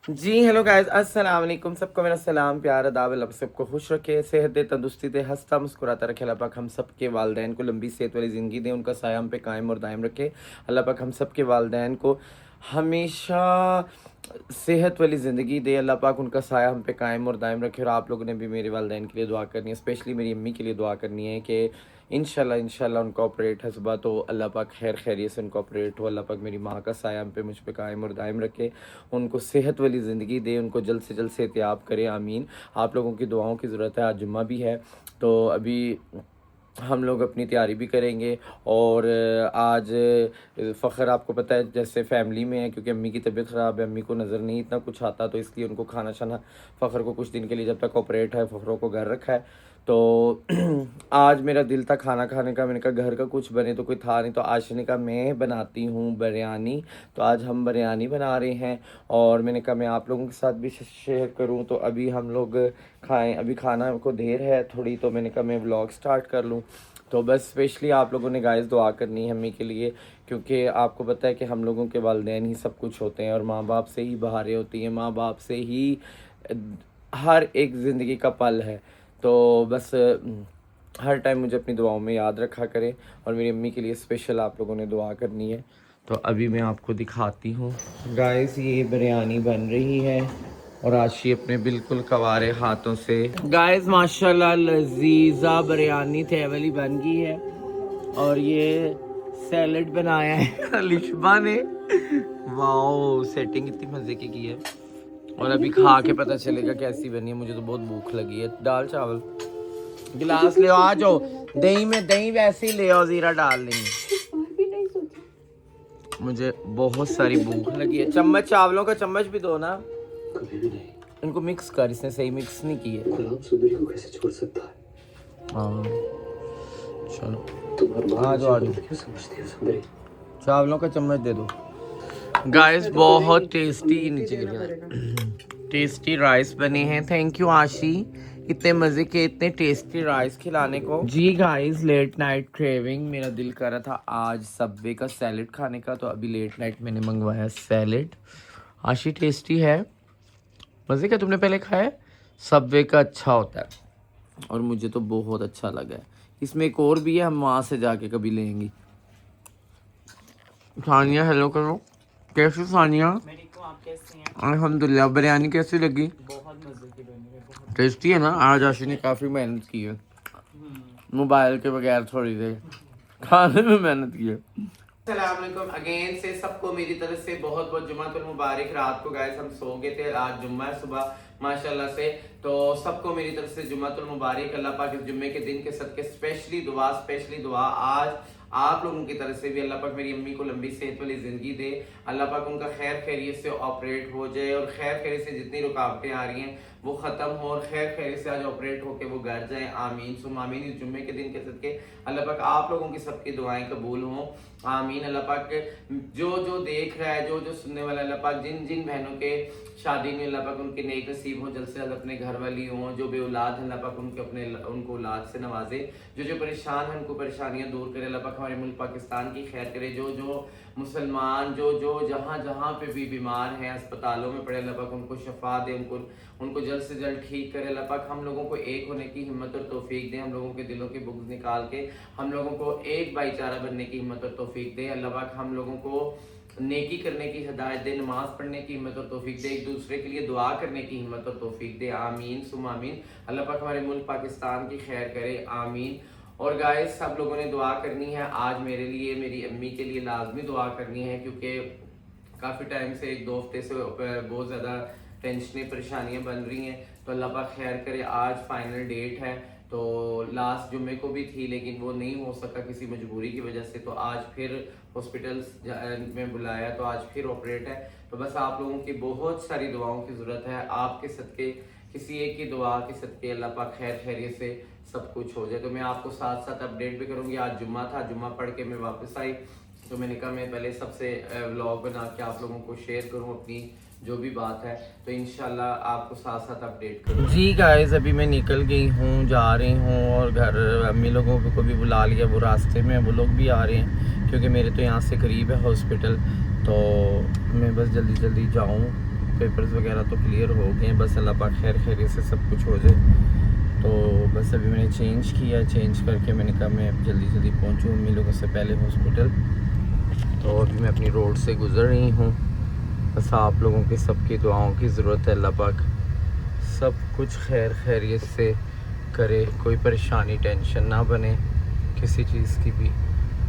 जी hello guys, अस्सलाम वालेकुम। सबको मेरा सलाम, प्यार, अदाब। अल्लाह सबको खुश रखे, सेहत दे, तंदुरुस्ती दे, हंसता मुस्कुराता रखे। अल्लाह पाक हम सब के वालिदैन को लंबी सेहत वाली ज़िंदगी दे, उनका साया हम पे कायम और दायम रखे। अल्लाह पाक हम सब के वालिदैन को हमेशा सेहत वाली ज़िंदगी दे। अल्लाह पाक उनका साया हम पे कायम और दायम रखे। और आप लोगों ने भी मेरे वालिदैन के लिए दुआ करनी है, स्पेशली मेरी अम्मी के लिए दुआ करनी है कि इंशाल्लाह उनका ऑपरेट है सुबह, तो अल्लाह पाक खैर खैरियत से उनका ऑपरेट हो। अल्लाह पाक मेरी माँ का साया हम पे मुझ पे कायम और दायम रखे, उनको सेहत वाली ज़िंदगी दे, उनको जल्द से जल्द सेहतियाब करे, आमीन। आप लोगों की दुआओं की ज़रूरत है। आज जुम्मा भी है, तो अभी हम लोग अपनी तैयारी भी करेंगे। और आज फ़ख्र आपको पता है जैसे फैमिली में है, क्योंकि अम्मी की तबीयत ख़राब है, अम्मी को नज़र नहीं इतना कुछ आता, तो इसलिए उनको खाना शाना फ़ख्र को कुछ दिन के लिए जब तक ऑपरेट है फ़ख्रों को घर रखा है। तो आज मेरा दिल था खाना खाने का, मैंने कहा घर का कुछ बने, तो कोई था नहीं, तो आशा ने कहा मैं बनाती हूँ बिरयानी। तो आज हम बिरयानी बना रहे हैं और मैंने कहा मैं आप लोगों के साथ भी शेयर करूँ। तो अभी हम लोग खाएं, अभी खाना को देर है थोड़ी, तो मैंने कहा मैं व्लॉग स्टार्ट कर लूँ। तो बस स्पेशली आप लोगों ने गाइस दुआ करनी है अम्मी के लिए, क्योंकि आपको पता है कि हम लोगों के वालिदैन ही सब कुछ होते हैं और माँ बाप से ही बहारें होती हैं, माँ बाप से ही हर एक ज़िंदगी का पल है। तो बस हर टाइम मुझे अपनी दुआओं में याद रखा करें, और मेरी अम्मी के लिए स्पेशल आप लोगों ने दुआ करनी है। तो अभी मैं आपको दिखाती हूँ गाइस, ये बिरयानी बन रही है और आशी अपने बिल्कुल कवारे हाथों से गाइस माशाल्लाह लजीजा बिरयानी थेवली बन गई है। और ये सैलेड बनाया है अलिशबा ने, वाओ सेटिंग इतनी मज़े की है। और अभी खा के पता चलेगा कैसी बनी है, मुझे तो बहुत भूख लगी है। दाल चावल गिलास ले आ जाओ, दही में दही वैसे ही ले आओ, ज़ीरा डाल देंगे। मुझे बहुत सारी भूख लगी है। चम्मच, चावलों का चम्मच भी दो ना। कभी भी नहीं, इनको मिक्स कर, इसने सही मिक्स नहीं की है। सुंदरी को कैसे छोड़ सकता है। हाँ चलो आ जाओ, क्यों समझती है सुंदरी। चावलों का चम्मच दे दो गाइस। बहुत टेस्टी, नीचे गिर गया, टेस्टी राइस बने हैं। थैंक यू आशी, इतने मज़े के इतने टेस्टी राइस खिलाने को। जी गाइस, लेट नाइट क्रेविंग, मेरा दिल कर रहा था आज सबवे का सैलेड खाने का, तो अभी लेट नाइट मैंने मंगवाया सैलेड। आशी टेस्टी है, मज़े का। तुमने पहले खाया है? सबवे का अच्छा होता है और मुझे तो बहुत अच्छा लगा है। इसमें एक और भी है, हम वहाँ से जाके कभी लेंगी। सानिया हेलो करो, कैसी सानिया? अल्हम्दुलिल्लाह। बिरयानी कैसी लगी? बहुत मज़े की बनी है, बहुत टेस्टी है ना। आज आशी ने काफ़ी मेहनत की है, मोबाइल के बगैर थोड़ी देर खाने में मेहनत की है। अस्सलाम वालेकुम अगेन से सबको मेरी तरफ से बहुत बहुत जुम्मतुल मुबारक। रात को गाइस हम सो गए थे, आज जुम्मा है सुबह माशाल्लाह से, तो सबको मेरी तरफ से जुम्मतुल मुबारक। अल्लाह पाक इस जुम्मे के दिन के सदके स्पेशली दुआ आज आप लोगों की तरफ से भी अल्लाह पाक मेरी अम्मी को लंबी सेहत वाली ज़िंदगी दे। अल्लाह पाक उनका खैर खैरियत से ऑपरेट हो जाए और खैर खैरियत से जितनी रुकावटें आ रही हैं वो ख़त्म हो और खैर खैरियत से आज ऑपरेट होकर वो घर जाए, आमीन सुम आमीन। इस जुम्मे के दिन के सदके अल्लाह पाक आप लोगों की सबकी दुआएं कबूल हों, आमीन। अल्लाह पाक जो जो देख रहा है, जो जो सुनने वाला, अल्लाह पाक जिन जिन बहनों के शादी में अल्लाह पाक उनके नेक नसीब हो, जल्द से जल्द अपने घर वाली हों, जो बेऔलाद हैं अल्लाह पाक उनको औलाद से नवाजे, जो जो परेशान हैं उनको परेशानियां दूर करे। अल्लाह पाक हमारे मुल्क पाकिस्तान की खैर करे। जो जो मुसलमान जो जो जहाँ जहाँ पे भी बीमार हैं, अस्पतालों में पड़े, अल्लाह पाक उनको शफा दे, उनको जल्द से जल्द ठीक करे। अल्लाह पाक हम लोगों को एक होने की हिम्मत और तौफीक दे, हम लोगों के दिलों के बुग़्ज़ निकाल के हम लोगों को एक भाईचारा बनने की हिम्मत और तौफीक दे। अल्लाह पाक हम लोगों को नेकी करने की हिदायत दे, नमाज पढ़ने की हिम्मत और तौफीक दे, एक दूसरे के लिए दुआ करने की हिम्मत और तौफीक दे, आमीन सुम आमीन। अल्लाह पाक हमारे मुल्क पाकिस्तान की खैर करे, आमीन। और गाइस सब लोगों ने दुआ करनी है आज मेरे लिए, मेरी अम्मी के लिए लाजमी दुआ करनी है, क्योंकि काफ़ी टाइम से 1-2 हफ्ते से बहुत ज़्यादा टेंशनें परेशानियां बन रही हैं। तो अल्लाह पाक खैर करे। आज फाइनल डेट है, तो लास्ट जुम्मे को भी थी लेकिन वो नहीं हो सका किसी मजबूरी की वजह से, तो आज फिर हॉस्पिटल्स में बुलाया, तो आज फिर ऑपरेट है। तो बस आप लोगों की बहुत सारी दुआओं की ज़रूरत है, आपके सदके, किसी एक की दुआ के सदके अल्लाह पाक खैर खैरियत से सब कुछ हो जाए। तो मैं आपको साथ साथ अपडेट भी करूँगी। आज जुम्मा था, जुम्मा पढ़ के मैं वापस आई, तो मैंने कहा मैं पहले सबसे व्लॉग बना के आप लोगों को शेयर करूँ अपनी जो भी बात है, तो इंशाल्लाह आपको साथ साथ अपडेट करूँ। जी गाइस, अभी मैं निकल गई हूँ, जा रही हूँ और घर अम्मी लोगों को भी बुला लिया, वो रास्ते में वो लोग भी आ रहे हैं, क्योंकि मेरे तो यहाँ से करीब है हॉस्पिटल, तो मैं बस जल्दी जल्दी जाऊँ पेपर्स वगैरह तो क्लियर हो गए हैं, बस अल्लाह पाक खैर खैरियत से सब कुछ हो जाए। तो बस अभी मैंने चेंज किया, चेंज करके मैंने कहा मैं अब जल्दी जल्दी पहुँचूँ अम्मी लोगों से पहले हॉस्पिटल। तो अभी मैं अपनी रोड से गुज़र रही हूँ। बस आप लोगों की सबकी दुआओं की ज़रूरत है, अल्लाह पाक सब कुछ खैर खैरियत से करे, कोई परेशानी टेंशन ना बने किसी चीज़ की भी,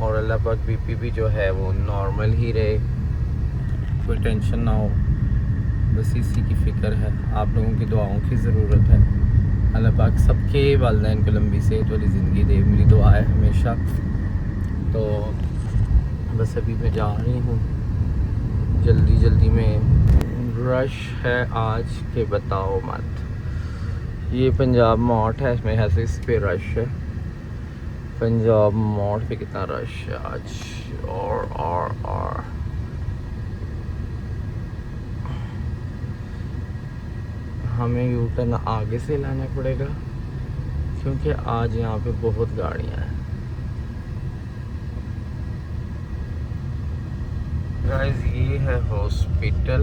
और अल्लाह पाक बीपी भी जो है वो नॉर्मल ही रहे, कोई टेंशन ना हो। बस इसी की फ़िक्र है, आप लोगों की दुआओं की ज़रूरत है। अल्लाह पाक सबके वालिदैन को लंबी सेहत वाली ज़िंदगी दे, मेरी दुआ है हमेशा। तो बस अभी मैं जा रही हूँ जल्दी जल्दी में। रश है आज के बताओ मत। ये पंजाब मोड़ है, इसमें ऐसे इस पे रश है। पंजाब मोड़ पे कितना रश है आज। और हमें यू टर्न आगे से लाना पड़ेगा क्योंकि आज यहाँ पे बहुत गाड़ियाँ हैं। गाइस ये है hospital,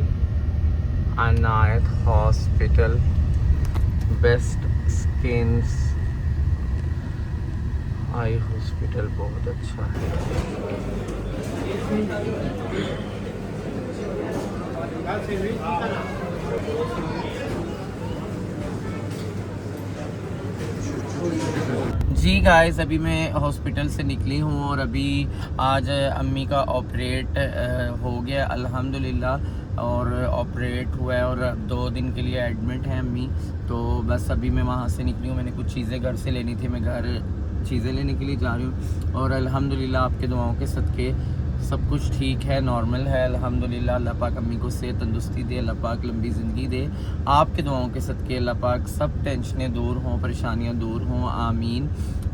Inayat hospital, best skins eye hospital, बहुत अच्छा है। जी गाइस अभी मैं हॉस्पिटल से निकली हूँ और अभी आज अम्मी का ऑपरेट हो गया अल्हम्दुलिल्लाह, और ऑपरेट हुआ है और 2 दिन के लिए एडमिट है अम्मी। तो बस अभी मैं वहाँ से निकली हूँ, मैंने कुछ चीज़ें घर से लेनी थी, मैं घर चीज़ें लेने के लिए जा रही हूँ। और अल्हम्दुलिल्लाह आपके दुआओं के सदके सब कुछ ठीक है, नॉर्मल है अल्हम्दुलिल्लाह। अल्लाह पाक अम्मी को सेहत तंदुरुस्ती दे, अल्लाह पाक लंबी ज़िंदगी दे। आपके दुआओं के सदके अल्लाह पाक सब टेंशनें दूर हों, परेशानियाँ दूर हों, आमीन।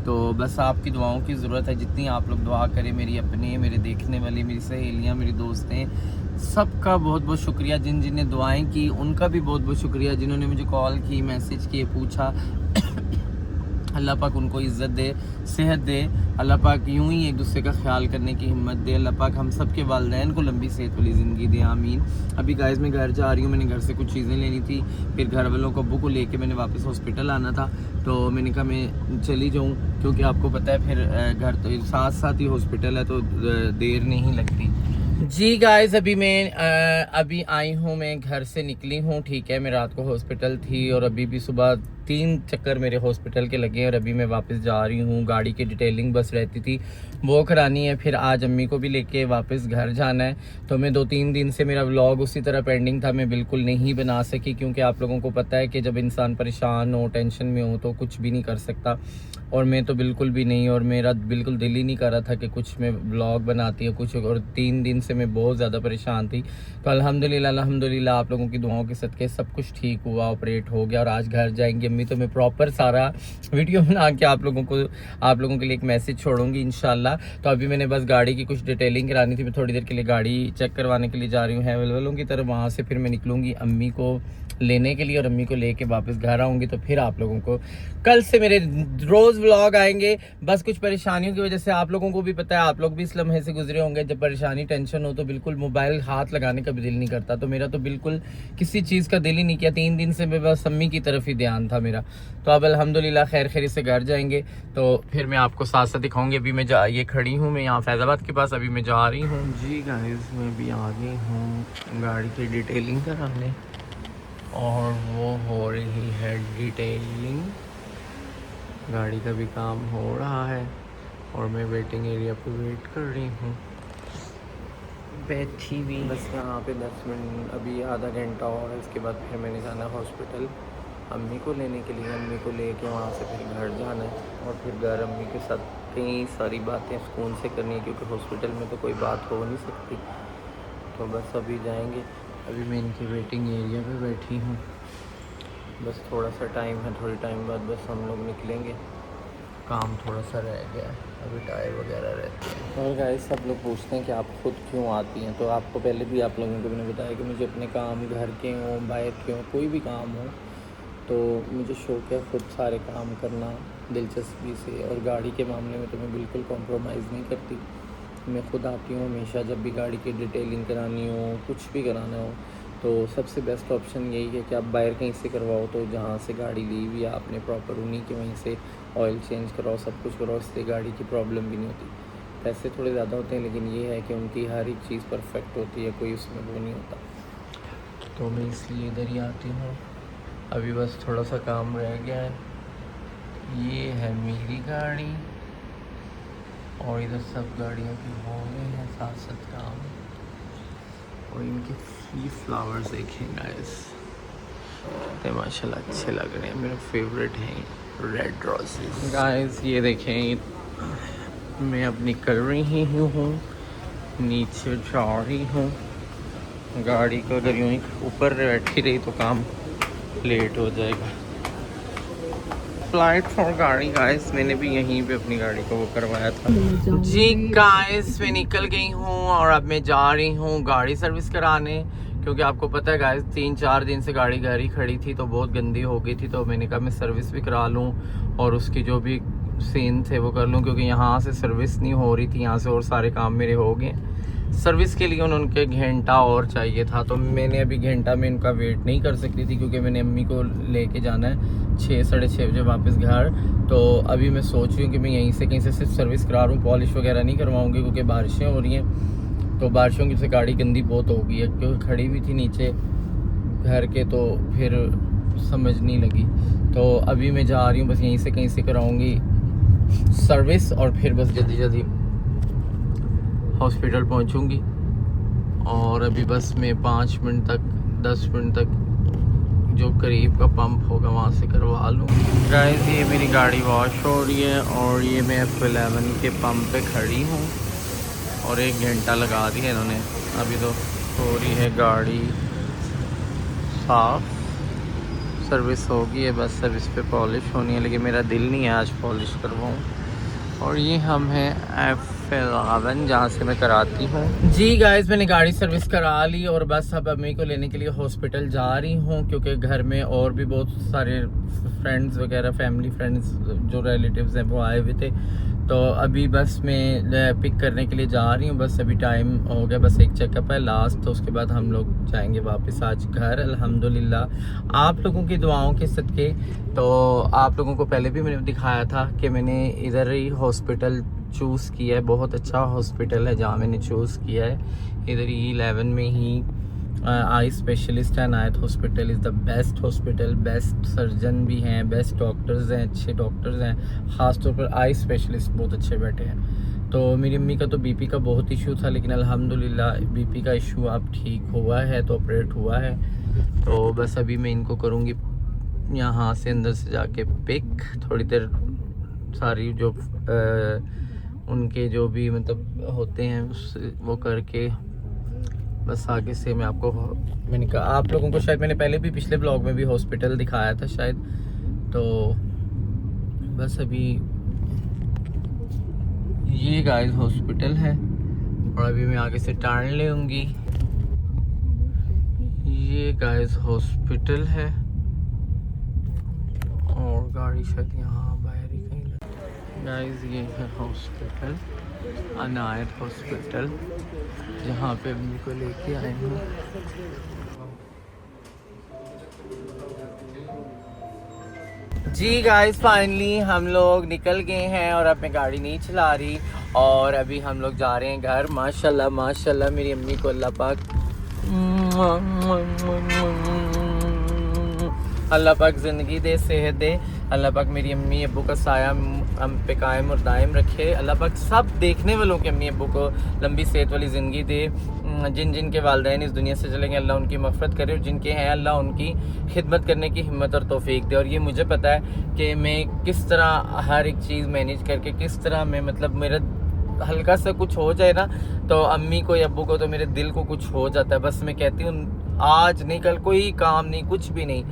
तो बस आपकी दुआओं की ज़रूरत है, जितनी आप लोग दुआ करें, मेरी अपने, मेरे देखने वाले, मेरी सहेलियाँ, मेरी दोस्तें, सबका बहुत बहुत शुक्रिया। जिन जिन ने दुआएँ की उनका भी बहुत बहुत शुक्रिया, जिन्होंने मुझे कॉल की, मैसेज किए, पूछा। अल्लाह पाक उनको इज़्ज़त दे, सेहत दे, अल्लाह पाक यूं ही एक दूसरे का ख्याल करने की हिम्मत दे, अल्लाह पाक हम सब के वालिदैन को लंबी सेहत वाली ज़िंदगी दे, आमीन। अभी गाइस मैं घर जा रही हूँ, मैंने घर से कुछ चीज़ें लेनी थी, फिर घर वालों को अब्बू को लेके मैंने वापस हॉस्पिटल आना था, तो मैंने कहा मैं चली जाऊँ, क्योंकि आपको पता है फिर घर तो साथ साथ ही हॉस्पिटल है तो देर नहीं लगती। जी गाइस अभी मैं अभी आई हूँ, मैं घर से निकली हूँ, ठीक है। मैं रात को हॉस्पिटल थी और अभी भी सुबह 3 चक्कर मेरे हॉस्पिटल के लगे और अभी मैं वापस जा रही हूँ। गाड़ी की डिटेलिंग बस रहती थी वो करानी है, फिर आज अम्मी को भी लेके वापस घर जाना है। तो मैं 2-3 दिन से मेरा व्लॉग उसी तरह पेंडिंग था, मैं बिल्कुल नहीं बना सकी, क्योंकि आप लोगों को पता है कि जब इंसान परेशान हो, टेंशन में हो, तो कुछ भी नहीं कर सकता, और मैं तो बिल्कुल भी नहीं, और मेरा बिल्कुल दिल ही नहीं कर रहा था कि कुछ मैं व्लॉग बनाती है कुछ। और 3 दिन से मैं बहुत ज़्यादा परेशान थी। तो अल्हम्दुलिल्लाह आप लोगों की दुआओं के सदके सब कुछ ठीक हुआ, ऑपरेट हो गया और आज घर जाएंगे अम्मी। तो मैं प्रॉपर सारा वीडियो बना के आप लोगों के लिए एक मैसेज छोड़ूंगी इंशाल्लाह। तो अभी मैंने बस गाड़ी की कुछ डिटेलिंग करानी थी, मैं थोड़ी देर के लिए गाड़ी चेक करवाने के लिए जा रही हूँ हैवल वालों की तरफ। वहाँ से फिर मैं निकलूँगी अम्मी को लेने के लिए और अम्मी को लेके वापस घर आऊँगी। तो फिर आप लोगों को कल से मेरे रोज़ व्लॉग आएंगे। बस कुछ परेशानियों की वजह से, आप लोगों को भी पता है, आप लोग भी इस लम्हे से गुजरे होंगे, जब परेशानी टेंशन हो तो बिल्कुल मोबाइल हाथ लगाने का भी दिल नहीं करता। तो मेरा तो बिल्कुल किसी चीज़ का दिल ही नहीं किया, 3 दिन से मैं बस अम्मी की तरफ ही ध्यान था मेरा। तो अब अल्हम्दुलिल्लाह खैर खैरी से घर जाएंगे, तो फिर मैं आपको साथ साथ दिखाऊंगी। अभी मैं ये खड़ी हूँ मैं यहाँ फैज़ाबाद के पास, अभी मैं जा रही हूँ। जी गाइस मैं भी आ गई हूँ गाड़ी की डिटेलिंग कराने, और वो हो रही है डिटेलिंग, गाड़ी का भी काम हो रहा है और मैं वेटिंग एरिया पे वेट कर रही हूँ बैठी हुई। बस यहाँ पे 10 मिनट, अभी आधा घंटा और है, इसके बाद फिर मैंने जाना हॉस्पिटल अम्मी को लेने के लिए। अम्मी को लेके वहाँ से फिर घर जाना है और फिर घर अम्मी के साथ कई सारी बातें सुकून से करनी है, क्योंकि हॉस्पिटल में तो कोई बात हो नहीं सकती। तो बस अभी जाएंगे, अभी मैं इनके वेटिंग एरिया पे बैठी हूँ, बस थोड़ा सा टाइम है, थोड़ी टाइम बाद बस हम लोग निकलेंगे। काम थोड़ा सा रह गया है, अभी टायर वगैरह रहते हैं। और गाइस सब लोग पूछते हैं कि आप खुद क्यों आती हैं, तो आपको पहले भी आप लोगों को मैंने बताया कि मुझे अपने काम, घर के हों, बाहर के हों, कोई भी काम हो, तो मुझे शौक़ है खुद सारे काम करना दिलचस्पी से। और गाड़ी के मामले में तो मैं बिल्कुल कॉम्प्रोमाइज़ नहीं करती, मैं खुद आती हूँ हमेशा, जब भी गाड़ी की डिटेलिंग करानी हो, कुछ भी कराना हो, तो सबसे बेस्ट ऑप्शन यही है कि आप बाहर कहीं से करवाओ, तो जहाँ से गाड़ी ली हुई है आपने प्रॉपर उन्हीं के वहीं से ऑयल चेंज कराओ, सब कुछ कराओ, इससे गाड़ी की प्रॉब्लम भी नहीं होती। पैसे थोड़े ज़्यादा होते हैं लेकिन ये है कि उनकी हर एक चीज़ परफेक्ट होती है, कोई उसमें वो नहीं होता। तो मैं इसलिए इधर ही आती हूँ। अभी बस थोड़ा सा काम रह गया है। ये है मेरी गाड़ी और इधर सब गाड़ियों की हो गई हैं साथ साथ काम। और इनके फ्री फ्लावर्स देखें गाइस, कितने माशाल्लाह अच्छे लग रहे हैं, मेरे फेवरेट हैं रेड रोजेस। गाइस ये देखें, मैं अब निकल रही हूँ, नीचे जा रही हूँ। गाड़ी को अगर यूँ ही ऊपर बैठी रही तो काम लेट हो जाएगा। फ्लाइट फॉर गाड़ी गाइस, मैंने भी यहीं पे अपनी गाड़ी को वो करवाया था। जी गाइस मैं निकल गई हूँ और अब मैं जा रही हूँ गाड़ी सर्विस कराने, क्योंकि आपको पता है गाइस 3-4 दिन से गाड़ी घर ही खड़ी थी तो बहुत गंदी हो गई थी। तो मैंने कहा मैं सर्विस भी करा लूँ और उसकी जो भी सीन थे वो कर लूँ, क्योंकि यहाँ से सर्विस नहीं हो रही थी, यहाँ से और सारे काम मेरे हो गए। सर्विस के लिए उनके घंटा और चाहिए था, तो मैंने अभी घंटा में इनका वेट नहीं कर सकती थी, क्योंकि मैंने अम्मी को लेके जाना है 6-6:30 बजे वापस घर। तो अभी मैं सोच रही हूँ कि मैं यहीं से कहीं से सिर्फ सर्विस करा रहा हूँ, पॉलिश वगैरह नहीं करवाऊँगी, क्योंकि बारिशें हो रही हैं। तो बारिशों की से गाड़ी गंदी बहुत हो गई है, क्योंकि खड़ी हुई थी नीचे घर के, तो फिर समझ नहीं लगी। तो अभी मैं जा रही हूँ, बस यहीं से कहीं से कराऊँगी सर्विस और फिर बस जल्दी जल्दी हॉस्पिटल पहुंचूंगी। और अभी बस मैं 5 मिनट तक 10 मिनट तक जो करीब का पंप होगा वहाँ से करवा लूँ। गाइस ये मेरी गाड़ी वॉश हो रही है और ये मैं F11 के पंप पे खड़ी हूँ और 1 घंटा लगा दिया इन्होंने। अभी तो हो रही है गाड़ी साफ, सर्विस होगी है, बस अब इस पे पॉलिश होनी है, लेकिन मेरा दिल नहीं है आज पॉलिश करवाऊँ। और ये हम हैं F11 जहाँ से मैं कराती हूँ। जी गाइस मैंने गाड़ी सर्विस करा ली और बस अब अम्मी को लेने के लिए हॉस्पिटल जा रही हूँ, क्योंकि घर में और भी बहुत सारे फ्रेंड्स वगैरह, फैमिली फ्रेंड्स जो रिलेटिव्स हैं वो आए हुए थे। तो अभी बस मैं पिक करने के लिए जा रही हूँ। बस अभी टाइम हो गया, बस एक चेकअप है लास्ट, तो उसके बाद हम लोग जाएंगे वापस आज घर अल्हम्दुलिल्लाह आप लोगों की दुआओं के सदके। तो आप लोगों को पहले भी मैंने दिखाया था कि मैंने इधर ही हॉस्पिटल चूज़ किया है, बहुत अच्छा हॉस्पिटल है जहाँ मैंने चूज़ किया है। इधर ही 11 में ही आई स्पेशलिस्ट एंड आयत hospital is the best hospital, best surgeon भी हैं, बेस्ट डॉक्टर्स हैं, अच्छे डॉक्टर्स हैं, ख़ास तौर पर आई स्पेशलिस्ट बहुत अच्छे बैठे हैं। तो मेरी अम्मी का तो बीपी का बहुत इशू था, लेकिन अल्हम्दुलिल्लाह बीपी का इशू अब ठीक हुआ है, तो ऑपरेट हुआ है। तो बस अभी मैं इनको करूँगी यहाँ से अंदर से जाके पिक, थोड़ी देर सारी जो उनके जो भी मतलब होते हैं वो करके बस आगे से मैं आपको, मैंने कहा आप लोगों को शायद मैंने पहले भी पिछले ब्लॉग में भी हॉस्पिटल दिखाया था शायद। तो बस अभी ये गाइस हॉस्पिटल है और अभी मैं आगे से टर्न लेंगी। ये गाइस हॉस्पिटल है और गाड़ी शायद यहाँ बाहर ही कहीं लगी। गाइस ये है हॉस्पिटल, अनायत हॉस्पिटल, जहाँ पे अम्मी को लेके आए हूँ। जी गाइस फाइनली हम लोग निकल गए हैं और अब मैं गाड़ी नहीं चला रही और अभी हम लोग जा रहे हैं घर। माशाल्लाह माशाल्लाह मेरी अम्मी को अल्लाह पाक ज़िंदगी दे, सेहत दे। अल्लाह पाक मेरी अम्मी अब्बू का साया हम पे कायम और दायम रखे। अल्लाह पाक सब देखने वालों के अम्मी अब्बू को लंबी सेहत वाली ज़िंदगी दे। जिन जिन के वालिदैन इस दुनिया से चलेंगे अल्लाह उनकी मग़फ़िरत करे और जिनके हैं अल्लाह उनकी खिदमत करने की हिम्मत और तौफीक दे। और ये मुझे पता है कि मैं किस तरह हर एक चीज़ मैनेज करके, किस तरह मैं मतलब मेरा हल्का सा कुछ हो जाए ना तो अम्मी को या अब्बू को तो मेरे दिल को कुछ हो जाता है। बस मैं कहती हूँ आज नहीं कल कोई काम नहीं, कुछ भी नहीं।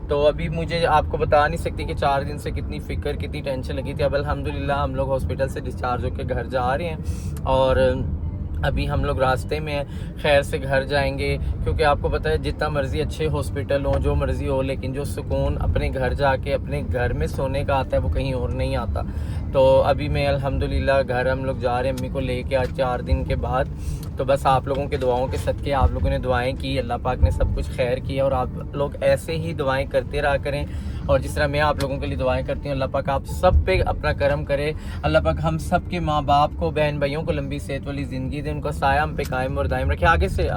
तो अभी मुझे आपको बता नहीं सकती कि 4 दिन से कितनी फ़िक्र कितनी टेंशन लगी थी। अब अल्हम्दुलिल्लाह हम लोग हॉस्पिटल से डिस्चार्ज होकर घर जा रहे हैं और अभी हम लोग रास्ते में हैं, खैर से घर जाएंगे, क्योंकि आपको पता है जितना मर्ज़ी अच्छे हॉस्पिटल हो, जो मर्ज़ी हो, लेकिन जो सुकून अपने घर जाके अपने घर में सोने का आता है वो कहीं और नहीं आता। तो अभी मैं अल्हम्दुलिल्लाह घर हम लोग जा रहे हैं, अम्मी को लेके आज 4 दिन के बाद। तो बस आप लोगों के दुआओं के सदके, आप लोगों ने दुआएं की, अल्लाह पाक ने सब कुछ खैर किया, और आप लोग ऐसे ही दुआएं करते रहा करें, और जिस तरह मैं आप लोगों के लिए दुआएं करती हूँ, अल्लाह पाक आप सब पे अपना करम करे। अल्लाह पाक हम सब के माँ बाप को, बहन भाइयों को लंबी सेहत वाली ज़िंदगी दे, उनका साया हम पे कायम और दायम रखे। आगे से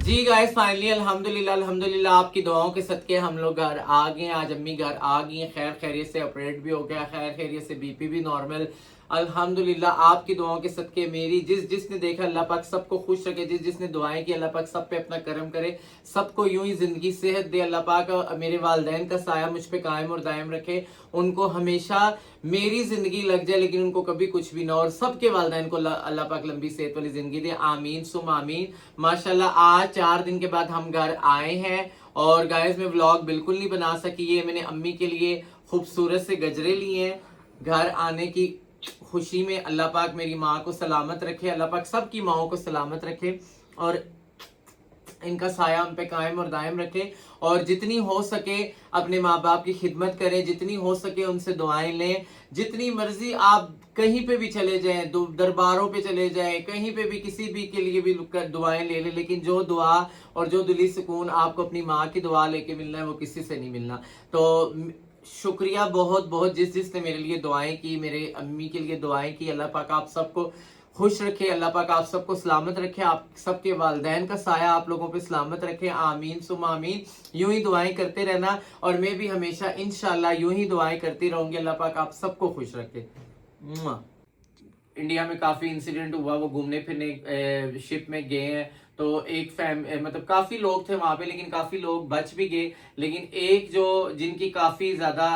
जी गाइस, फाइनली अल्हम्दुलिल्लाह आपकी दुआओं के सदके हम लोग घर आ गए हैं। आज अम्मी घर आ गई हैं, खैर खैरियत से, ऑपरेट भी हो गया, खैर खैरियत से, बीपी भी नॉर्मल, अल्हम्दुलिल्लाह आपकी दुआओं के सदके। मेरी जिसने देखा, अल्लाह पाक सबको खुश रखे, जिसने दुआएं की, अल्लाह पाक सब पे अपना करम करे, सबको यूं ही जिंदगी सेहत दे। अल्लाह पाक मेरे वालिदैन का साया मुझ पे कायम और दायम रखे, उनको हमेशा मेरी जिंदगी लग जाए लेकिन उनको कभी कुछ भी ना, और सबके वालिदैन को अल्लाह पाक लंबी सेहत वाली जिंदगी दे, आमीन सुम आमीन। माशाल्लाह आज 4 दिन के बाद हम घर आए हैं, और गाइस मैं व्लॉग बिल्कुल नहीं बना सकी, ये मैंने अम्मी के लिए खूबसूरत से गजरे लिए हैं घर आने की खुशी में। अल्लाह पाक मेरी माँ को सलामत रखे, अल्लाह पाक सबकी माओं को सलामत रखे, और इनका साया हम पे कायम और दायम रखे, और जितनी हो सके अपने माँ बाप की खिदमत करें, जितनी हो सके उनसे दुआएं लें, जितनी मर्जी आप कहीं पे भी चले जाएं, दरबारों पे चले जाएं, कहीं पे भी किसी भी के लिए भी दुआएं ले लें, लेकिन जो दुआ और जो दिली सुकून आपको अपनी माँ की दुआ लेके मिलना है वो किसी से नहीं मिलना। तो शुक्रिया बहुत बहुत जिसने मेरे लिए दुआएं की, मेरे अम्मी के लिए दुआएं की। अल्लाह पाक आप सबको खुश रखे, अल्लाह पाक आप सबको सलामत रखे, आप सबके वालिदैन का साया आप लोगों पे सलामत रखे, आमीन सुम आमीन। यूं ही दुआएं करते रहना, और मैं भी हमेशा इंशाल्लाह यूं ही दुआएं करती रहूंगी। अल्लाह पाक आप सबको खुश रखे। इंडिया में काफी इंसिडेंट हुआ, वो घूमने फिरने शिप में गए हैं, तो एक मतलब काफी लोग थे वहां पे, लेकिन काफी लोग बच भी गए, लेकिन एक जो जिनकी काफी ज्यादा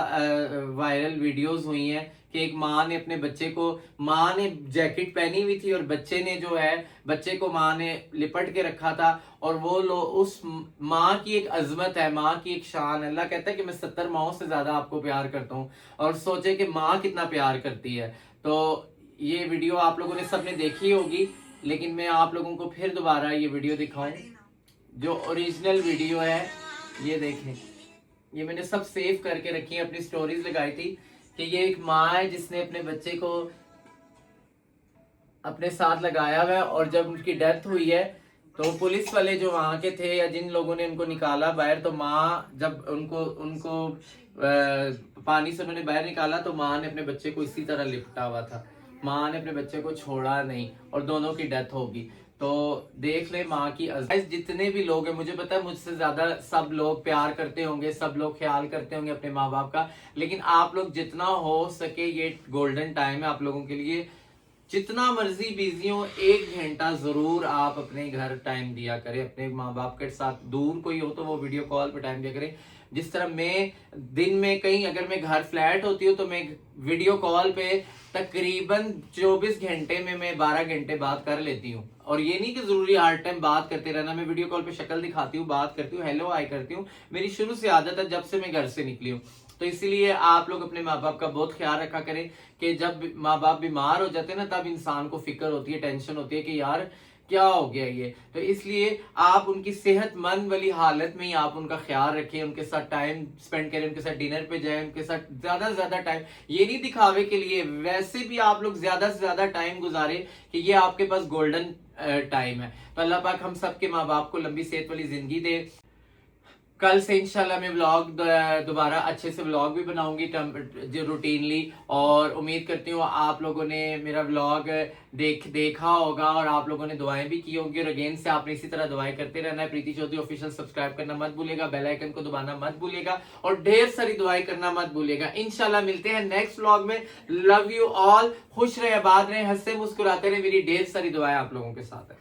वायरल वीडियोस हुई हैं कि एक माँ ने अपने बच्चे को, माँ ने जैकेट पहनी हुई थी और बच्चे ने जो है, बच्चे को माँ ने लिपट के रखा था, और वो लोग, उस माँ की एक अजमत है, माँ की एक शान। अल्लाह कहता है कि मैं 70 माओं से ज्यादा आपको प्यार करता हूँ, और सोचे कि माँ कितना प्यार करती है। तो ये वीडियो आप लोगों ने सबने देखी होगी, लेकिन मैं आप लोगों को फिर दोबारा ये वीडियो दिखाऊं, जो ओरिजिनल वीडियो है। ये देखें, ये मैंने सब सेव करके रखी है, अपनी स्टोरीज लगाई थी कि ये एक माँ है जिसने अपने बच्चे को अपने साथ लगाया हुआ है, और जब उनकी डेथ हुई है तो पुलिस वाले जो वहां के थे या जिन लोगों ने उनको निकाला बाहर, तो माँ जब उनको पानी से उन्होंने बाहर निकाला, तो माँ ने अपने बच्चे को इसी तरह लिपटा हुआ था, माँ ने अपने बच्चे को छोड़ा नहीं, और दोनों की डेथ होगी। तो देख ले माँ की जितने भी लोग हैं, मुझे पता है मुझसे ज्यादा सब लोग प्यार करते होंगे, सब लोग ख्याल करते होंगे अपने माँ बाप का, लेकिन आप लोग जितना हो सके, ये गोल्डन टाइम है आप लोगों के लिए, जितना मर्जी बिजी हो, 1 घंटा जरूर आप अपने घर टाइम दिया करें, अपने माँ बाप के साथ। दूर कोई हो तो वो वीडियो कॉल पे टाइम दिया करें। जिस तरह मैं दिन में कहीं, अगर मैं घर फ्लैट होती हूँ तो मैं वीडियो कॉल पे तकरीबन 24 घंटे में मैं 12 घंटे बात कर लेती हूँ, और ये नहीं कि जरूरी हर टाइम बात करते रहना। मैं वीडियो कॉल पे शक्ल दिखाती हूँ, बात करती हूँ, हेलो हाय करती हूँ, मेरी शुरू से आदत है जब से मैं घर से निकली हूँ। तो इसीलिए आप लोग अपने माँ बाप का बहुत ख्याल रखा करें, कि जब माँ बाप बीमार हो जाते हैं ना, तब इंसान को फिक्र होती है, टेंशन होती है कि यार क्या हो गया ये। तो इसलिए आप उनकी सेहतमंद वाली हालत में ही आप उनका ख्याल रखें, उनके साथ टाइम स्पेंड करें, उनके साथ डिनर पे जाएं, उनके साथ ज्यादा से ज्यादा टाइम, ये नहीं दिखावे के लिए, वैसे भी आप लोग ज्यादा से ज्यादा टाइम गुजारे कि ये आपके पास गोल्डन टाइम है। तो अल्लाह पाक हम सबके माँ बाप को लंबी सेहत वाली जिंदगी दे। कल से इंशाल्लाह मैं व्लॉग दोबारा अच्छे से व्लॉग भी बनाऊंगी जो रूटीनली, और उम्मीद करती हूँ आप लोगों ने मेरा व्लॉग देखा होगा, और आप लोगों ने दुआएं भी की होंगी, और अगेन से आपने इसी तरह दुआएं करते रहना है। प्रीति चौधरी ऑफिशियल सब्सक्राइब करना मत भूलिएगा, बेल आइकन को दबाना मत भूलिएगा, और ढेर सारी दुआएं करना मत भूलिएगा। इंशाल्लाह मिलते हैं नेक्स्ट व्लॉग में। लव यू ऑल, खुश रहे, आबाद रहे, हंसते मुस्कुराते रहे, मेरी ढेर सारी दुआएं आप लोगों के साथ है।